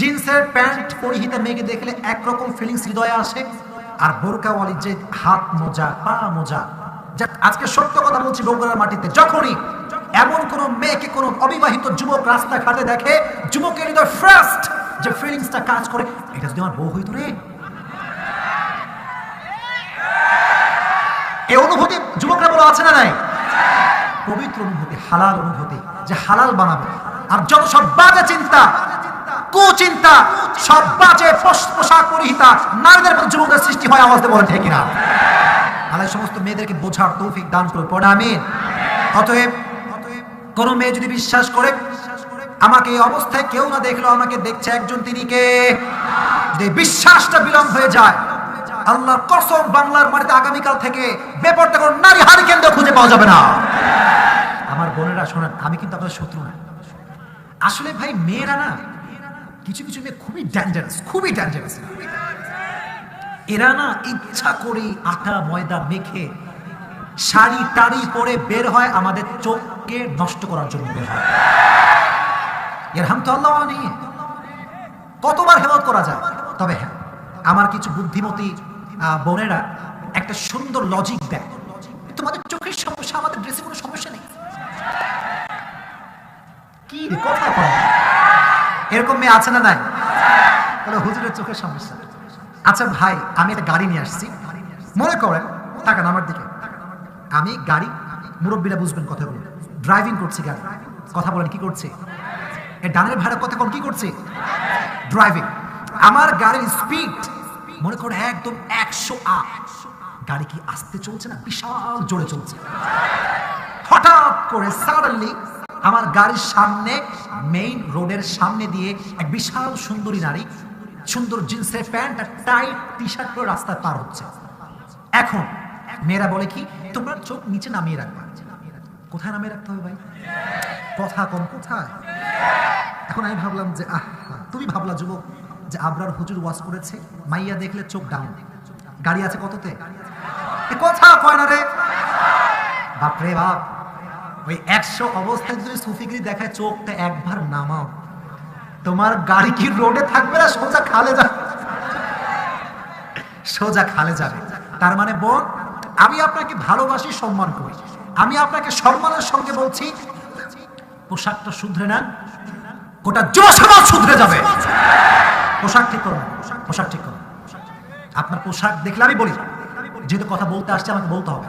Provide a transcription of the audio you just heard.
জিন্সের প্যান্ট পরিহিতা মেয়েকে দেখলে একরকম ফিলিংস হৃদয়ে আসে, আর বোরকাওয়ালি যে হাত মোজা পা মোজা, আজকে সত্য কথা বলছি, বগুড়ার মাটিতে যখনই এমন কোন মেয়েকে কোন অবিবাহিত যুবক রাস্তাঘাটে দেখে, যুবকের হৃদয় ফার্স্ট যে ফিলিংসটা কাজ করে, এটা যদি আমার বউ হইতো রে। এই অনুভূতি যুবকরা বলো আছে না নাই? পবিত্র অনুভূতি, হালাল অনুভূতি, যে হালাল বানাবে। আর যত সব বাজে চিন্তা, কুচিন্তা, সব বাজে পোশাক পরিহিতা নারীদের মধ্যে যুবকদের সৃষ্টি হয়, আওয়াজ দিয়ে বলেন ঠিক কিনা? আল্লাহ সমস্ত মেয়েদেরকে বোঝার তৌফিক দান করুন, পড়ে আমিন। অতএব কোন মেয়ে যদি বিশ্বাস করে আমাকে এই অবস্থায় কেউ না দেখলো, আমাকে দেখছে একজন, তিনি কে? যদি বিশ্বাসটা বিলম্ব হয়ে যায়, আল্লাহর কসম বাংলার মাটিতে আগামীকাল থেকে বেপরোয়া কোন নারী হারিকেন খুঁজে পাওয়া যাবে না। আমার বোনেরা শোনেন, আমি কিন্তু আপনার শত্রু না। আসলে ভাই মেয়েরা না, কিছু কিছু মেয়ে খুবই ডেঞ্জারাস, খুবই ডেঞ্জারাস। এরা না ইচ্ছা করে আটা ময়দা মেখে শাড়ি টাড়ি পরে বের হয়, আমাদের চোখকে নষ্ট করার জন্য বের হয়। এর হাম তো আল্লাহ নেই, কতবার হেফাজত করা যায়। তবে হ্যাঁ, আমার কিছু বুদ্ধিমতী বোনেরা একটা সুন্দর লজিক দেয়, তোমাদের চোখের সমস্যা, আমাদের ড্রেসে কোনো সমস্যা নেই। কি রে কথা বলে, এরকম মেয়ে আছে না নাই? বলে হুজুরের চোখের সমস্যা। আচ্ছা ভাই, আমি একটা গাড়ি নিয়ে আসছি, মনে করেন, তাকান আমার দিকে, আমি গাড়ি, মুরব্বীরা বুঝবেন কথাগুলো, ড্রাইভিং করছি গাড়ি। কথা বলেন কি করছি? এই ডানের ভাড়া কথা কোন কি করছি? ড্রাইভিং। আমার গাড়ির স্পিড মনে করে একদম 108। গাড়ি কি আস্তে চলছে না বিশাল জোরে চলছে? হঠাৎ করে সাডেনলি আমার গাড়ির সামনে, মেইন রোডের সামনে দিয়ে এক বিশাল সুন্দরী নারী, সুন্দর জিন্সের প্যান্ট আর টাইট টি শার্ট পরে রাস্তায় পার হচ্ছে। এখন মেয়েরা বলে কি, তোমরা চোখ নিচে নামিয়ে রাখবা। কোথায় নামিয়ে রাখতে হবে ভাই? কথা কম কোথায়? এখন আমি ভাবলাম যে তুমি ভাবলা যুবক যে আবরার হুজুর ওয়াজ করেছে, মাইয়া দেখলে চোখ ডাউন, গাড়ি আছে কততে? কথা কয় না রে বাপরে বাপ। ওই 100 অবস্থায় যদি সুফিগিরি দেখায়, চোখটা একবার নামাও, তোমার গাড়ি কি রোডে থাকবে না, সোজা খালে যাবে, সোজা খালে যাবে। তার মানে বোন, আমি আপনাকে ভালোবাসি, সম্মান করি, আমি আপনাকে সম্মানের সঙ্গে বলছি, পোশাকটা শুধরে না, গোটা যুব সমাজ শুধরে যাবে। পোশাক ঠিক করুন, পোশাক ঠিক করুন। আপনার পোশাক দেখলে আমি বলি, যেহেতু কথা বলতে আসছে আমাকে বলতে হবে।